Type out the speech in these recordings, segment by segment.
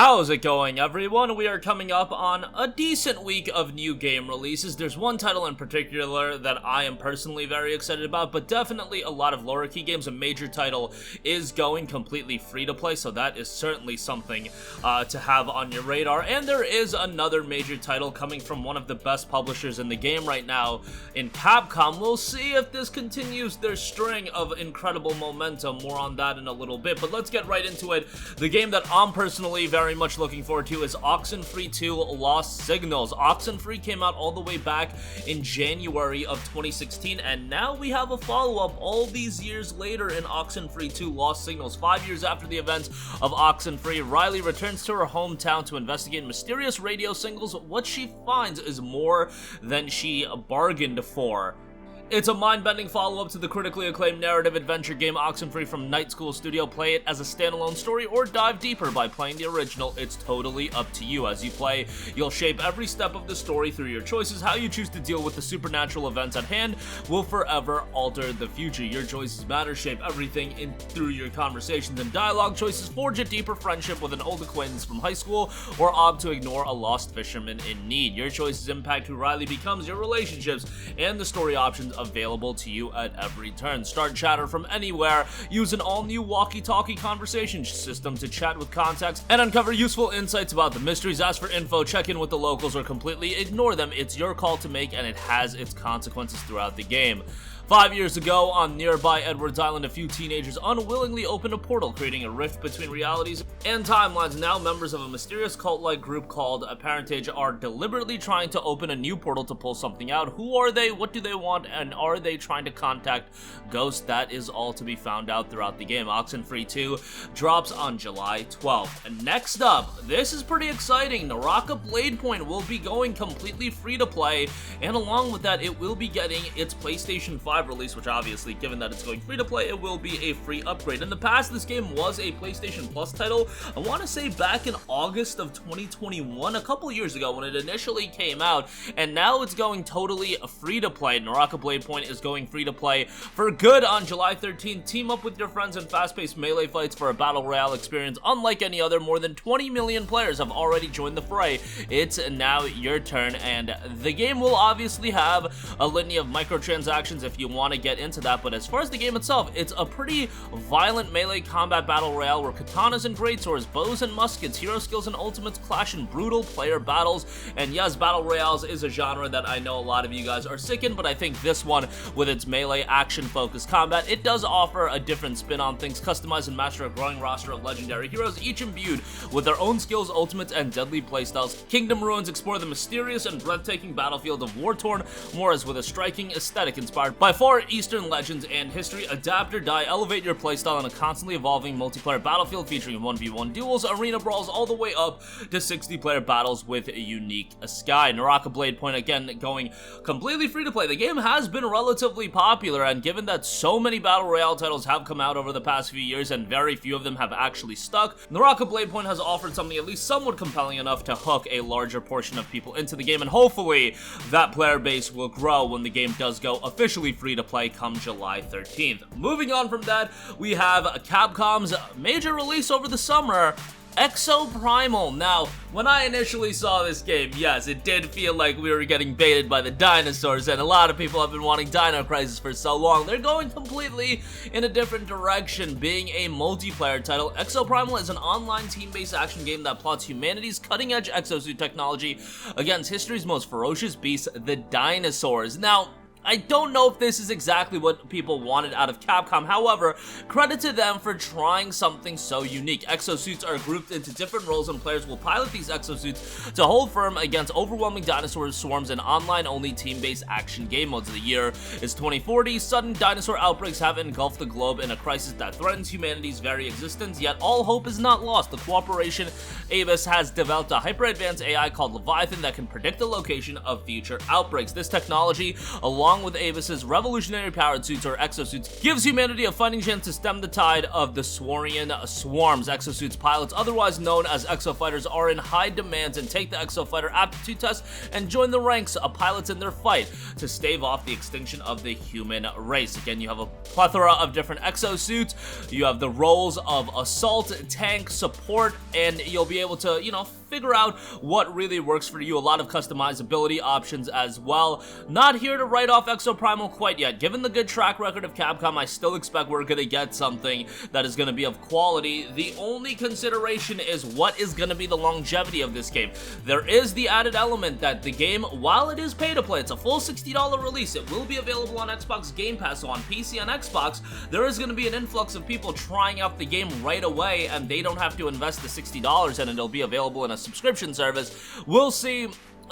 How's it going, everyone? We are coming up on a decent week of new game releases. There's one title in particular that I am personally very excited about, but definitely a lot of lower key games. A major title is going completely free to play, so that is certainly something to have on your radar. And there is another major title coming from one of the best publishers in the game right now in Capcom. We'll see if this continues their string of incredible momentum. More on that in a little bit, but let's get right into it. The game that I'm personally very much looking forward to is OXENFREE 2 Lost Signals. OXENFREE came out all the way back in January of 2016, and now we have a follow-up all these years later in OXENFREE 2 Lost Signals. 5 years after the events of OXENFREE, Riley returns to her hometown to investigate mysterious radio signals. What she finds is more than she bargained for. It's a mind-bending follow-up to the critically acclaimed narrative adventure game OXENFREE from Night School Studio. Play it as a standalone story or dive deeper by playing the original. It's totally up to you. As you play, you'll shape every step of the story through your choices. How you choose to deal with the supernatural events at hand will forever alter the future. Your choices matter. Shape everything through your conversations and dialogue choices. Forge a deeper friendship with an old acquaintance from high school, or opt to ignore a lost fisherman in need. Your choices impact who Riley becomes, your relationships, and the story options available to you at every turn. Start chatter from anywhere. Use an all-new walkie-talkie conversation system to chat with contacts and uncover useful insights about the mysteries. Ask for info, check in with the locals, or completely ignore them. It's your call to make, and it has its consequences throughout the game. 5 years ago, on nearby Edwards Island, a few teenagers unwillingly opened a portal, creating a rift between realities and timelines. Now, members of a mysterious cult-like group called Parentage are deliberately trying to open a new portal to pull something out. Who are they? What do they want? And are they trying to contact ghosts? That is all to be found out throughout the game. OXENFREE 2 drops on July 12th. And next up, this is pretty exciting. Naraka Bladepoint will be going completely free to play, and along with that, it will be getting its PlayStation 5 release, which obviously, given that it's going free to play, it will be a free upgrade. In the past, this game was a PlayStation Plus title. I want to say back in August of 2021, a couple years ago when it initially came out, and now it's going totally free to play. Naraka Bladepoint is going free to play for good on July 13th. Team up with your friends in fast-paced melee fights for a battle royale experience unlike any other. More than 20 million players have already joined the fray. It's now your turn, and the game will obviously have a litany of microtransactions if you want to get into that, but as far as the game itself, it's a pretty violent melee combat battle royale where katanas and greatswords, bows and muskets, hero skills and ultimates clash in brutal player battles. And yes, battle royales is a genre that I know a lot of you guys are sick in, but I think this one, with its melee action-focused combat, it does offer a different spin on things. Customize and master a growing roster of legendary heroes, each imbued with their own skills, ultimates, and deadly playstyles. Kingdom Ruins explore the mysterious and breathtaking battlefield of war-torn Moras with a striking aesthetic inspired by far Eastern legends and history. Adapt or die, elevate your playstyle in a constantly evolving multiplayer battlefield featuring 1v1 duels, arena brawls, all the way up to 60-player battles with a unique sky. Naraka Bladepoint, again, going completely free to play. The game has been relatively popular, and given that so many battle royale titles have come out over the past few years and very few of them have actually stuck, Naraka Bladepoint has offered something at least somewhat compelling enough to hook a larger portion of people into the game, and hopefully that player base will grow when the game does go officially free to play come July 13th. Moving on from that, we have Capcom's major release over the summer, Exoprimal. Now, when I initially saw this game, yes, it did feel like we were getting baited by the dinosaurs, and a lot of people have been wanting Dino Crisis for so long. They're going completely in a different direction, being a multiplayer title. Exoprimal is an online team-based action game that plots humanity's cutting-edge exosuit technology against history's most ferocious beasts, the dinosaurs. Now, I don't know if this is exactly what people wanted out of Capcom. However, credit to them for trying something so unique. Exosuits are grouped into different roles, and players will pilot these exosuits to hold firm against overwhelming dinosaur swarms in online-only team-based action game modes. The year is 2040. Sudden dinosaur outbreaks have engulfed the globe in a crisis that threatens humanity's very existence, yet all hope is not lost. The cooperation Abyss has developed a hyper-advanced AI called Leviathan that can predict the location of future outbreaks. This technology, along along with Avis's revolutionary powered suits or exosuits, gives humanity a fighting chance to stem the tide of the Saurian swarms. Exosuits pilots, otherwise known as exofighters, are in high demand and take the exofighter aptitude test and join the ranks of pilots in their fight to stave off the extinction of the human race. Again, you have a plethora of different exosuits. You have the roles of assault, tank, support, and you'll be able to, figure out what really works for you. A lot of customizability options as well. Not here to write off Exoprimal quite yet. Given the good track record of Capcom, I still expect we're going to get something that is going to be of quality. The only consideration is what is going to be the longevity of this game. There is the added element that the game, while it is pay to play, it's a full $60 release. It will be available on Xbox Game Pass, so on PC and Xbox, there is going to be an influx of people trying out the game right away, and they don't have to invest the $60 and it'll be available in a subscription service. We'll see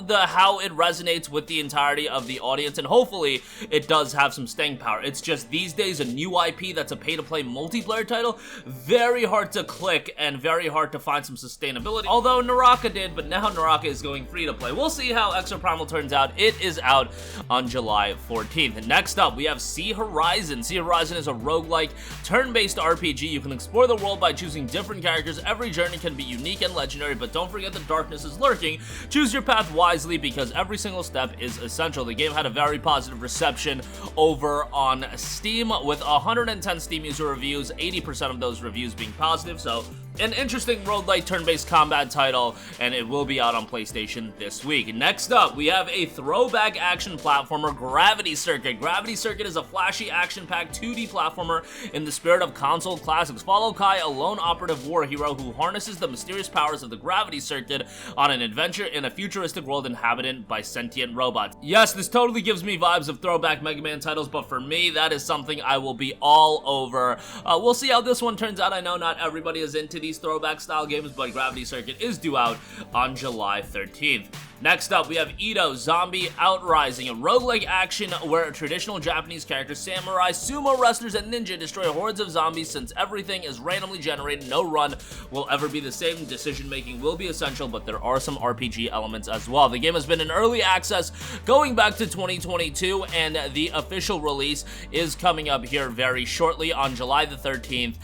how it resonates with the entirety of the audience, and hopefully it does have some staying power. It's just these days a new IP that's a pay-to-play multiplayer title, very hard to click and very hard to find some sustainability. Although Naraka did, but now Naraka is going free-to-play. We'll see how Exoprimal turns out. It is out on July 14th. Next up, we have Sea Horizon. Sea Horizon is a roguelike, turn-based RPG. You can explore the world by choosing different characters. Every journey can be unique and legendary, but don't forget the darkness is lurking. Choose your path wisely because every single step is essential. The game had a very positive reception over on Steam with 110 Steam user reviews, 80% of those reviews being positive, so an interesting roguelike turn-based combat title, and it will be out on PlayStation this week. Next up, we have a throwback action platformer, Gravity Circuit. Gravity Circuit is a flashy, action-packed 2D platformer in the spirit of console classics. Follow Kai, a lone operative war hero who harnesses the mysterious powers of the Gravity Circuit on an adventure in a futuristic world inhabited by sentient robots. Yes, this totally gives me vibes of throwback Mega Man titles, but for me, that is something I will be all over. We'll see how this one turns out. I know not everybody is into these throwback style games, but Gravity Circuit is due out on July 13th. Next up, we have Edo Zombie Out, a roguelike action where traditional Japanese characters, samurai, sumo wrestlers, and ninja destroy hordes of zombies. Since everything is randomly generated, no run will ever be the same. Decision making will be essential, but there are some RPG elements as well. The game has been in early access going back to 2022, and the official release is coming up here very shortly on July the 13th.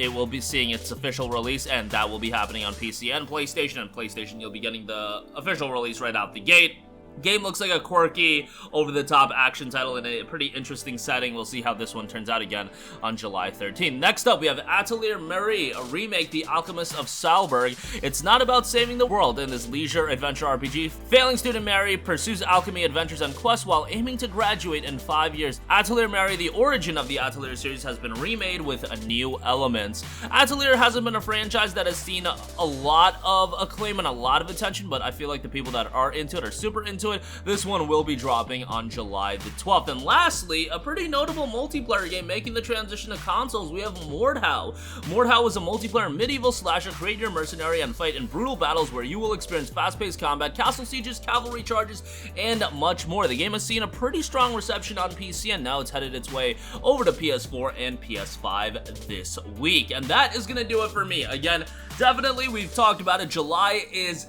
It will be seeing its official release, and that will be happening on PC and PlayStation. And PlayStation, you'll be getting the official release right out the gate. Game looks like a quirky, over-the-top action title in a pretty interesting setting. We'll see how this one turns out again on July 13th. Next up, we have Atelier Murray, a remake, The Alchemist of Salburg. It's not about saving the world in this leisure adventure RPG. Failing student Mary pursues alchemy adventures and quests while aiming to graduate in 5 years. Atelier Murray, the origin of the Atelier series, has been remade with new elements. Atelier hasn't been a franchise that has seen a lot of acclaim and a lot of attention, but I feel like the people that are into it are super into it. This one will be dropping on July the 12th. And lastly, a pretty notable multiplayer game making the transition to consoles. We have Mordhau. Mordhau is a multiplayer medieval slasher. Create your mercenary and fight in brutal battles where you will experience fast-paced combat, castle sieges, cavalry charges, and much more. The game has seen a pretty strong reception on PC, and now it's headed its way over to PS4 and PS5 this week. And that is going to do it for me. Again, definitely, we've talked about it. July is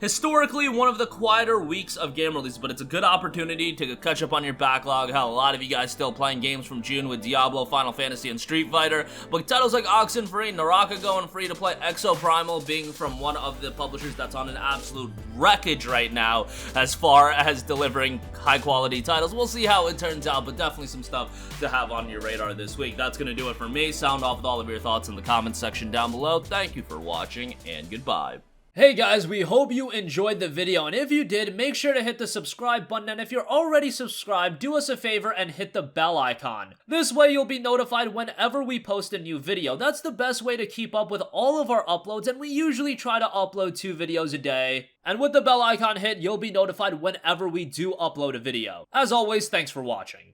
historically one of the quieter weeks of game releases, but it's a good opportunity to catch up on your backlog. Hell, a lot of you guys still playing games from June with Diablo, Final Fantasy, and Street Fighter, but titles like OXENFREE, Naraka going free to play, Exoprimal being from one of the publishers that's on an absolute wreckage right now as far as delivering high-quality titles. We'll see how it turns out, but definitely some stuff to have on your radar this week. That's going to do it for me. Sound off with all of your thoughts in the comments section down below. Thank you for watching, and goodbye. Hey guys, we hope you enjoyed the video, and if you did, make sure to hit the subscribe button, and if you're already subscribed, do us a favor and hit the bell icon. This way you'll be notified whenever we post a new video. That's the best way to keep up with all of our uploads, and we usually try to upload 2 videos a day. And with the bell icon hit, you'll be notified whenever we do upload a video. As always, thanks for watching.